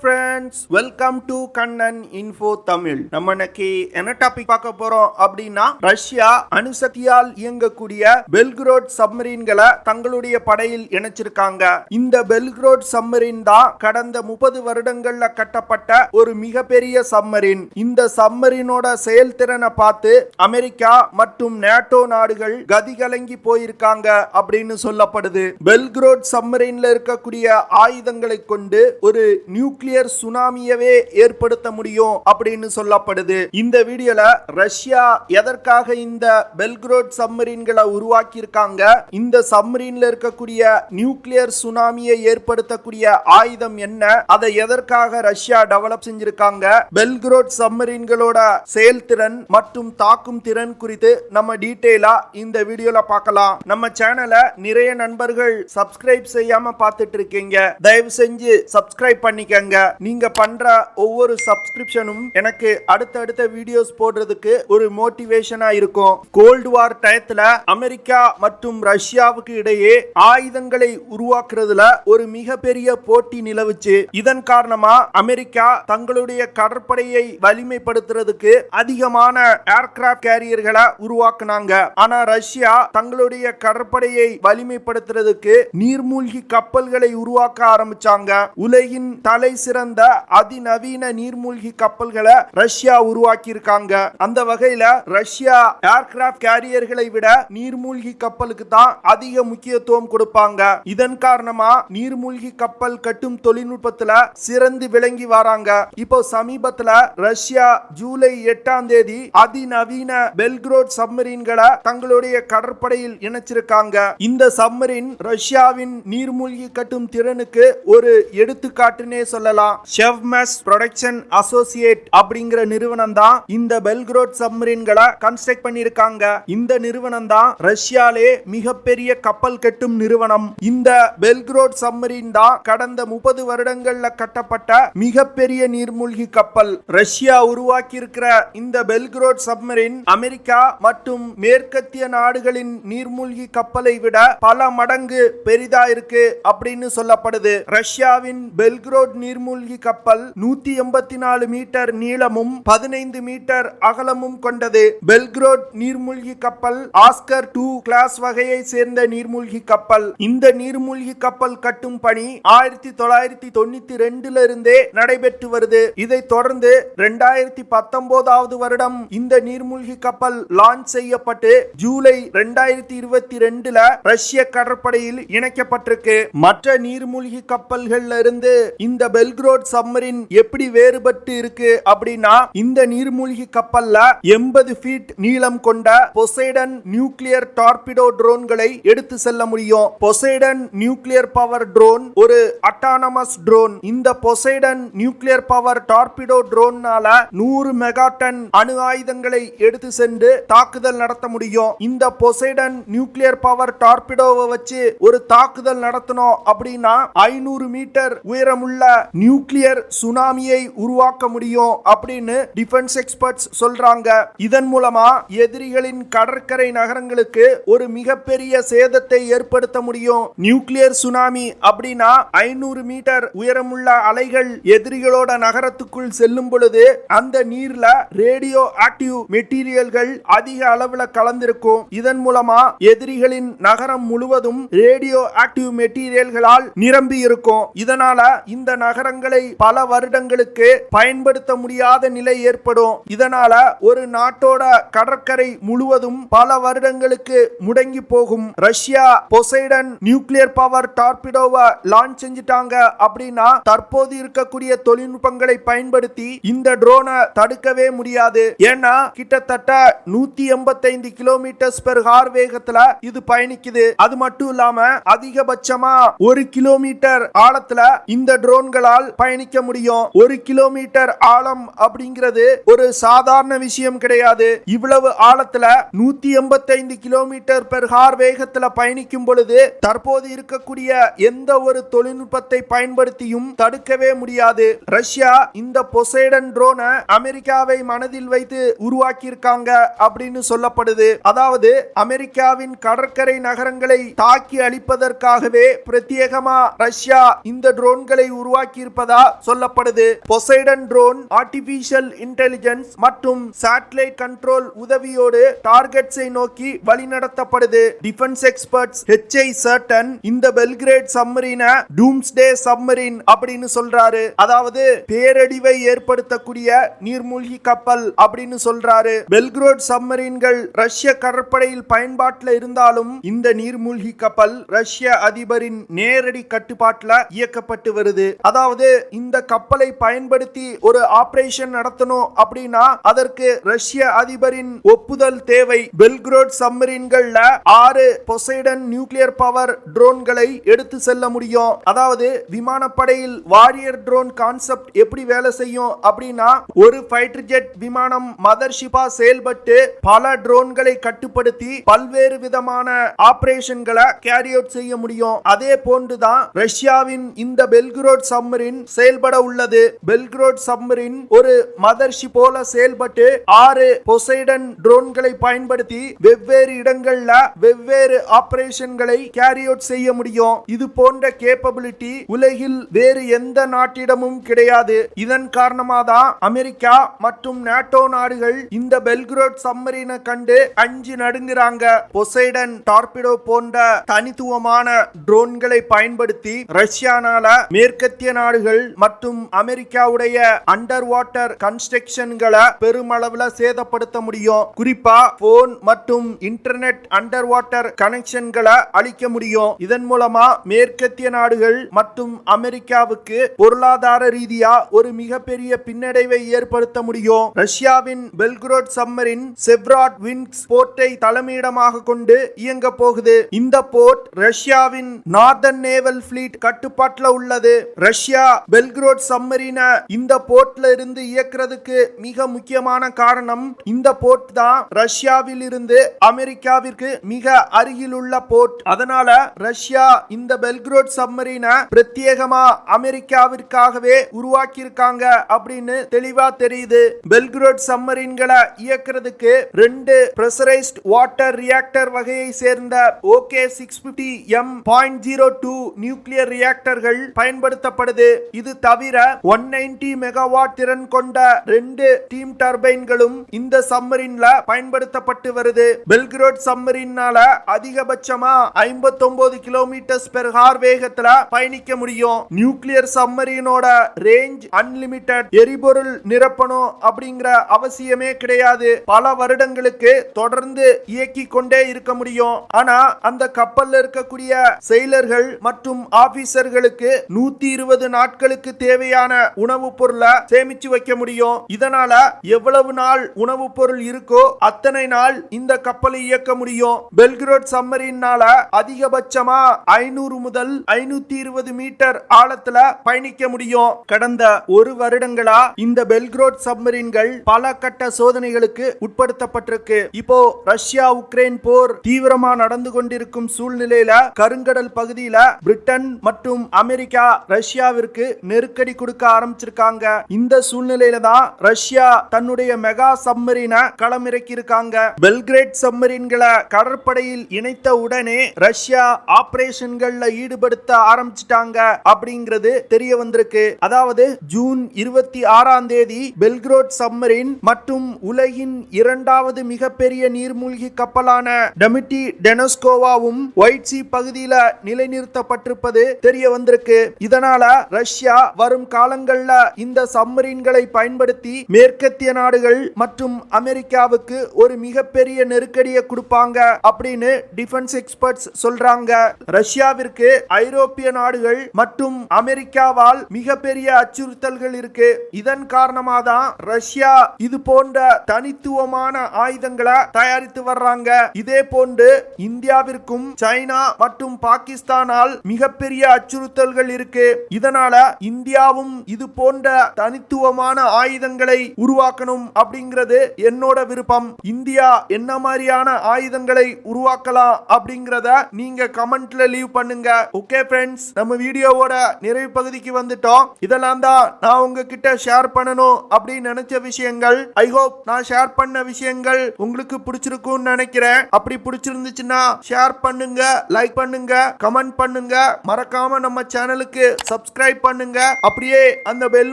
friends, welcome to Kannan Info Tamil. நம்ம இன்னைக்கு என்ன டாபிக் பார்க்க போறோம் அப்படின்னா, ரஷ்யா அணுசக்தியால் இயங்கக்கூடிய பெல்கரோட் சப்மரீன்களை தங்களுடைய படையில் இணைச்சிருக்காங்க. இந்த பெல்கரோட் சப்மரீன் தான் கடந்த 30 வருடங்கள்ல கட்டப்பட்ட ஒரு மிகப்பெரிய சப்மரீன். இந்த சப்மரீனோட செயல்திறனை பார்த்து அமெரிக்கா மற்றும் நேட்டோ நாடுகள் கதிகலங்கி போயிருக்காங்க அப்படின்னு சொல்லப்படுது. பெல்கரோட் சப்மரீன்ல இருக்கக்கூடிய ஆயுதங்களை கொண்டு ஒரு நியூக்ளியர் சுனாமியவே ஏற்படுத்த முடியும் அப்படின்னு சொல்லப்படுது. இந்த வீடியோல ரஷ்யா எதற்காக இந்த பெல்கரோட் சப்மரீன்களை உருவாக்கி இருக்காங்க, இந்த சப்மரீன்ல இருக்கக்கூடிய நியூக்ளியர் சுனாமியை ஏற்படுத்தக்கூடிய ஆயுதம் என்ன, அதை எதற்காக ரஷ்யா டெவலப் செஞ்சிருக்காங்க, பெல்கரோட் சப்மரீன்களோட செயல்திறன் மற்றும் தாக்கும் திறன் குறித்து நம்ம டீடைலா இந்த வீடியோல பார்க்கலாம். நம்ம சேனலை நிறைய நண்பர்கள் சப்ஸ்கிரைப் செய்யாம பார்த்துட்டு இருக்கீங்க. தயவு செஞ்சு சப்ஸ்கிரைப் பண்ணிக்கங்க. நீங்க பண்ற ஒவ்வொரு சப்ஸ்கிரிப்ஷனும் எனக்கு அடுத்தடுத்த வீடியோஸ் போடுறதுக்கு ஒரு மோட்டிவேஷனா இருக்கும். கோல்டு வார் டயத்துல அமெரிக்கா மற்றும் ரஷ்யாவுக்கு இடையே ஆயுதங்களை உருவாக்குறதுல ஒரு மிகப்பெரிய போட்டி நிலவுச்சு. இதன் காரணமா அமெரிக்கா தங்களுடைய கடற்படையை வலிமைப்படுத்துறதுக்கு அதிகமான ஏர்கிராப்ட் கேரியர்களை உருவாக்குனாங்க. ஆனா ரஷ்யா தங்களுடைய கடற்படையை வலிமைப்படுத்துறதுக்கு நீர்மூழ்கி கப்பல்களை உருவாக்க ஆரம்பிச்சாங்க. உலகின் தலை சிறந்த அதிநவீன நீர்மூழ்கி கப்பல்களை ரஷ்யா உருவாக்கி இருக்காங்க. அந்த வகையில ரஷ்யா ஏர்கிராப்ட் கேரியர்களை விட நீர்மூழ்கி கப்பலுக்கு தான் அதிக முக்கியத்துவம் கொடுப்பாங்க. இதன் காரணமா நீர்மூழ்கி கப்பல் கட்டும் தொழில்நுட்பத்துல சிறந்து விளங்கி வராங்க. இப்போ சமீபத்துல ரஷ்யா ஜூலை 8ஆம் தேதி அதிநவீன பெல்கரோட் சப்மரீன்களை தங்களுடைய கடற்படையில் இணைச்சிருக்காங்க. இந்த சப்மரீன் ரஷ்யாவின் நீர்மூழ்கி கட்டும் திறனுக்கு ஒரு எடுத்துக்காட்டுனே சொல்லலாம். ஷெவ்மெஸ் ப்ரொடக்ஷன் அசோசியேட் அப்படிங்கிற நிறுவனம் தான் இந்த பெல்கரோட் சப்மரீன்களை கன்ஸ்ட்ரக்ட் பண்ணிருக்காங்க. இந்த நிறுவனம் தான் ரஷ்யாலே மிகப்பெரிய கப்பல் கட்டும் நிறுவனம். இந்த பெல்கரோட் சப்மரீன் தான் கடந்த 30 வருடங்கள்ல கட்டப்பட்ட மிகப்பெரிய நீர்மூழ்கி கப்பல். ரஷ்யா உருவாக்கி இருக்கிற இந்த பெல்கரோட் சப்மரீன் அமெரிக்கா மற்றும் மேற்கத்திய நாடுகளின் நீர்மூழ்கி கப்பலை விட பல மடங்கு பெரிதா இருக்கு அப்படின்னு சொல்லப்படுது. ரஷ்யாவின் பெல்கரோட் நீர்மூழ்கி கப்பல் 184 மீட்டர் நீளமும் 15 மீட்டர் அகலமும் கொண்டது. பெல்கரோட் நீர்மூழ்கி கப்பல் ஆஸ்கர் 2 கிளாஸ் வகையை சேர்ந்த நீர்மூழ்கி கப்பல். இந்த நீர்மூழ்கி கப்பல் கட்டும் பணி 1992 இருந்தே நடைபெற்று வருது. இதை தொடர்ந்து 2019 வருடம் இந்த நீர்மூழ்கி கப்பல் லான்ச் செய்யப்பட்டு ஜூலை 2022 ரஷ்ய கடற்படையில் இணைக்கப்பட்டிருக்கு. மற்ற நீர்மூழ்கி கப்பல்கள்ல இருந்து இந்த பெல்கரோட் சப்மரீன் எப்படி வேறுபட்டு இருக்கு அப்படின்னா, இந்த நீர்மூழ்கி கப்பல்ல 80 ஃபீட் நீளம் கொண்ட பொசைடன் நியூக்ளியர் டார்பிடோ ட்ரோன்களை எடுத்து செல்ல முடியும். பொசைடன் நியூக்ளியர் பவர் ட்ரோன் ஒரு அட்டானமஸ் ட்ரோன். இந்த Poseidon nuclear power torpedo ட்ரோன்னால 100 megaton அணு ஆயுதங்களை எடுத்து சென்று தாக்குதல் நடத்த முடியும். இந்த பொசைடன் நியூக்ளியர் பவர் டார்பிடோவை வச்சு ஒரு தாக்குதல் நடத்தணும் அப்படின்னா 500 மீட்டர் உயரமுள்ள நியூக்ளியர் சுனாமியை உருவாக்க முடியும் அப்படின்னு டிஃபென்ஸ் எக்ஸ்பர்ட்ஸ் சொல்றாங்க. இதன் மூலமா எதிரிகளின் கடற்கரை நகரங்களுக்கு ஒரு மிகப்பெரிய சேதத்தை ஏற்படுத்த முடியும். நியூக்ளியர் சுனாமி அப்படின்னா 500 மீட்டர் உயரமுள்ள அலைகள் எதிரிகளோட நகரத்துக்குள் செல்லும் பொழுது அந்த நீர்ல ரேடியோ ஆக்டிவ் மெட்டீரியல்கள் அதிக அளவுல கலந்திருக்கும். இதன் மூலமா எதிரிகளின் நகரம் முழுவதும் ரேடியோ ஆக்டிவ் மெட்டீரியல்களால் நிரம்பி இருக்கும். இதனால இந்த நகரங்களை பல வருடங்களுக்கு பயன்படுத்த முடியாத நிலை ஏற்படும். இதனால ஒரு நாட்டோட கடற்கரை முழுவதும் பல வருடங்களுக்கு முடங்கி போகும். ரஷ்யா பொசைடன் நியூக்ளியர் பவர் டார்பிடோவை லான்ச் செஞ்சிட்டாங்க அப்படின்னா தற்போது இருக்கக்கூடிய தொழில்நுட்பங்களை பயன்படுத்தி இந்த ட்ரோனை தடுக்கவே முடியாது. ஏன்னா கிட்டத்தட்ட 185 கிலோமீட்டர் பெர் ஹார் வேகத்துல இது பயணிக்குது. அது மட்டும் இல்லாம அதிகபட்சமா 1 கிலோமீட்டர் ஆழத்துல இந்த ட்ரோன்களால் பயணிக்க முடியும். 1 கிலோமீட்டர் ஆழம் அப்படிங்கிறது ஒரு சாதாரண விஷயம் கிடையாது. இவ்வளவு ஆழத்துல 185 கிலோமீட்டர் பெர் ஹார் வேகத்துல பயணிக்கும் பொழுது தற்போது இருக்கக்கூடிய எந்த ஒரு தொழில்நுட்பத்தை பயன்படுத்தியும் தடுக்கவே முடியாது. ரஷ்யா இந்த பொசைடன் ட்ரோனை அமெரிக்காவை மனதில் வைத்து உருவாக்கி இருக்காங்க அப்படின்னு சொல்லப்படுது. அதாவது அமெரிக்காவின் கடற்கரை நகரங்களை தாக்கி அழிப்பதற்காகவே பிரத்யேகமா ரஷ்யா இந்த ட்ரோன்களை உருவாக்கி இருப்பதா சொல்லப்படுது. பொசைடன் ட்ரோன் ஆர்டிபிஷியல் இன்டெலிஜென்ஸ் மற்றும் சேட்டலைட் கண்ட்ரோல் உதவியோடு டார்கெட்ஸை நோக்கி வழிநடத்தப்படுது. டிஃபென்ஸ் எக்ஸ்பர்ட்ஸ் HI சர்டன் இந்த பெல்கிரேட் சப்மரீன டூம்ஸ்டே சப்மரீன் அப்படின்னு சொல்றாரு. அதாவது பேரழிவை ஏற்படுத்தக்கூடிய நீர்மூழ்கி கப்பல் அப்படின்னு சொல்றாரு. பெல்கிரோட் சப்மரீன்கள் ரஷ்ய கடற்படையில் பயன்பாட்டில் இருந்தாலும் இந்த நீர்மூழ்கி கப்பல் ரஷ்ய அதிபரின் நேரடி கட்டுப்பாட்டில் இயக்கப்பட்டு வருது. அதாவது இந்த கப்பலை பயன்படுத்தி ஒரு ஆபரேஷன் நடத்தணும் அப்படின்னா அதற்கு ரஷ்ய அதிபரின் ஒப்புதல் தேவை. பெல்கிரோட் சப்மரீன்கள்ல 6 பொசைடன் நியூக்ளியர் பவர் ட்ரோன்களை எடுத்து செல்ல முடியும். அதாவது விமானப்படையில் வாரியர் ட்ரோன் கான்செப்ட் எப்படி வேலை செய்யும் அப்படின்னா ஒரு ஃபைட்டர் ஜெட் விமானம் மதர்ஷிப்பா செயல்பட்டு பல ட்ரோன்களை கட்டுப்படுத்தி பல்வேறு விதமான ஆபரேஷன்களை கேரி அவுட் செய்ய முடியும். அதே போன்றுதான் ரஷ்யாவின் இந்த பெல்கிரோட் சப்மரீன் செயல்பட உள்ளது. பெல்கிரோட் சப்மரீன் ஒரு மதர்ஷிப் போல செயல்பட்டு 6 பொசைடன் ட்ரோன்களை பயன்படுத்தி வெவ்வேறு இடங்கள்ல வெவ்வேறு ஆபரேஷன்களை கேரி அவுட் செய்ய முடியும். இது போன்ற கேப்பபிலிட்டி உலகில் வேறு எந்த நாட்டிடமும் கிடையாது. இதன் காரணமாக தான் அமெரிக்கா மற்றும் நேட்டோ நாடுகள் இந்த பெல்கிரோட் சப்மரீனை கண்டு அஞ்சு நடுங்குறாங்க. பொசைடன் டார்பிடோ போன்ற தனித்துவமான ட்ரோன்களை பயன்படுத்தி ரஷ்யானால மேற்கத்திய நாடுகள் மற்றும் அமெரிக்காவுடைய அண்டர் வாட்டர் கன்ஸ்ட்ரக்ஷன்களை பெருமளவுல சேதப்படுத்த முடியும். குறிப்பா போன் மற்றும் இன்டர்நெட் அண்டர் வாட்டர் கனெக்ஷன்களை அளிக்க முடியும். இதன் மூலமா மேற்கத்திய நாடுகள் மற்றும் அமெரிக்காவுக்கு பொருளாதார ரீதியா ஒரு மிகப்பெரிய பின்னடைவை ஏற்படுத்த முடியும். ரஷ்யாவின் பெல்கிரோட் சப்மரீன் செவ்ராட் வின்ஸ் போர்ட்டை தலைமையிடமாக கொண்டு இயங்க போகுது. இந்த போர்ட் ரஷ்யாவின் நார்தர்ன் நேவல் ஃபிளீட் கட்டுப்பாட்டில் உள்ளது. ரஷ்யா பெல்கிரோட் சப்மரீனை இந்த போர்ட்ல இருந்து இயக்குறதுக்கு மிக முக்கியமான காரணம் இந்த போர்ட் தான் ரஷ்யாவில் இருந்து அமெரிக்காவிற்கு மிக அருகில் உள்ள போர்ட். அதனால ரஷ்யா இந்த பெல்கிரோட் சப்மரீனை பிரத்யேகமா அமெரிக்காவிற்காகவே உருவாக்கி இருக்காங்க அப்படின்னு தெளிவா தெரியுது. பெல்கிரோட் சப்மரீன்களை இயக்குறதுக்கு 2 பிரஷரைஸ்ட் வாட்டர் ரியாக்டர் வகையை சேர்ந்த OK650M.02 நியூக்ளியர் ரியாக்டர்கள் பயன்படுத்தப்படுது. இது தவிர 190 மெகாவாட் திறன் கொண்ட 2 ஸ்டீம் டர்பைன்களும் இந்த சப்மரீன்ல பயன்படுத்தப்பட்டு வருது. பெல்கிரோட் சப்மரீனால அதிகபட்சமா 59 km/h வேகத்துல பயணிக்க முடியும். நியூக்ளியர் சப்மரீனோட ரேஞ்ச் அன்லிமிட்டட். எரிபொருள் நிரப்பணும் அப்படிங்கிற அவசியமே கிடையாது. பல வருடங்களுக்கு தொடர்ந்து இயக்கி கொண்டே இருக்க முடியும். ஆனா அந்த கப்பல்ல இருக்கக்கூடிய செயலர்கள் மற்றும் ஆபீசர்களுக்கு 120 நாட்களுக்கு தேவையான உணவுப் பொருளை சேமிச்சு வைக்க முடியும். இதனால எவ்வளவு நாள் உணவுப் பொருள் இருக்கோ அத்தனை நாள் இந்த கப்பலை இயக்க முடியும். பெல்கிரோட் சப்மரீனால அதிகபட்சமா 500 முதல் 520 மீட்டர் ஆழத்துல பயணிக்க முடியும். கடந்த 1 வருடங்களா இந்த பெல்கிரோட் சப்மரீன்கள் பல கட்ட சோதனைகளுக்கு உட்படுத்தப்பட்டிருக்கு. இப்போ ரஷ்யா உக்ரைன் போர் தீவிரமா நடந்து கொண்டிருக்கும் சூழ்நிலையில கருங்கடல் பகுதியில பிரிட்டன் மற்றும் அமெரிக்கா ரஷ்யாவிற்கு நெருக்கடி கொடுக்க ஆரம்பிச்சிருக்காங்க. இந்த சூழ்நிலையில தான் ரஷ்யா தன்னுடைய மெகா சப்மரீனை களமிறக்கி இருக்காங்க. பெல்கிரேட் சப்மரீன்களை கடற்படையில் இணைத்த உடனே ரஷ்யா ஆபரேஷன்கள்ல ஈடுபடுத்த ஆரம்பிச்சிட்டாங்க அப்படிங்கிறது தெரிய வந்திருக்கு. அதாவது ஜூன் 26ஆம் தேதி பெல்கிரோட் சப்மரீன் மற்றும் உலகின் 2வது மிகப்பெரிய நீர்மூழ்கி கப்பலான டெமிட்டி டெனஸ்கோவாவும் ஒயிட் சி பகுதியில நிலைநிறுத்தப்பட்டிருப்பது தெரிய வந்திருக்கு. இதனால ரஷ்யா வரும் காலங்கள்ல இந்த சப்மரீன்களை பயன்படுத்தி மேற்கத்திய நாடுகள் மற்றும் அமெரிக்காவுக்கு ஒரு மிகப்பெரிய நெருக்கடியை கொடுப்பாங்க அப்படின்னு டிஃபென்ஸ் எக்ஸ்பர்ட்ஸ் சொல்றாங்க. ரஷ்யாவிற்கு ஐரோப்பிய நாடுகள் மற்றும் அமெரிக்காவால் மிகப்பெரிய அச்சுறுத்தல்கள் இருக்கு. இதன் காரணமாக தான் ரஷ்யா இது போன்ற தனித்துவமான ஆயுதங்களை தயாரித்து வர்றாங்க. இதே போன்று இந்தியாவிற்கும் சைனா மற்றும் பாகிஸ்தானால் மிகப்பெரிய அச்சுறுத்தல்கள் இருக்கு. இதனால இந்தியாவும் இது போன்ற தனித்துவமான ஆயுதங்களை உருவாக்கணும் அப்படிங்கிறது என்னோட விருப்பம். இந்தியா என்ன மாதிரியான ஆயுதங்களை உருவாக்கலாம் அப்படிங்கறத நீங்க கமெண்ட்ல லீவ் பண்ணுங்க. ஓகே ஃப்ரெண்ட்ஸ், நம்ம வீடியோவோட நிறைவு பகுதிக்கு வந்துட்டோம். இதெல்லாம் தான் நான் உங்ககிட்ட ஷேர் பண்ணணும் அப்படின்னு நினைச்ச விஷயங்கள். ஐ ஹோப் நான் ஷேர் பண்ண விஷயங்கள் உங்களுக்கு பிடிச்சிருக்கும்னு நினைக்கிறேன். அப்படி பிடிச்சிருந்துச்சுன்னா ஷேர் பண்ணுங்க, லைக் பண்ணுங்க, கமெண்ட் பண்ணுங்க. மறக்காம நம்ம சேனலுக்கு சப்ஸ்கிரைப் சப்ஸ்கிரைப் பண்ணுங்க. அப்படியே அந்த பெல்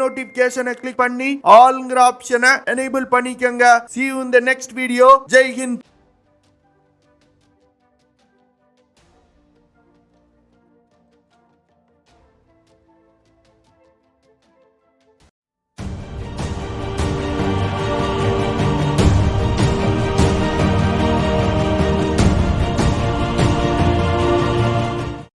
நோட்டிபிகேஷனை கிளிக் பண்ணி ஆல்ங்கிற ஆப்ஷனை எனேபிள் பண்ணிக்கங்க. See you in the next video. Jai Hind.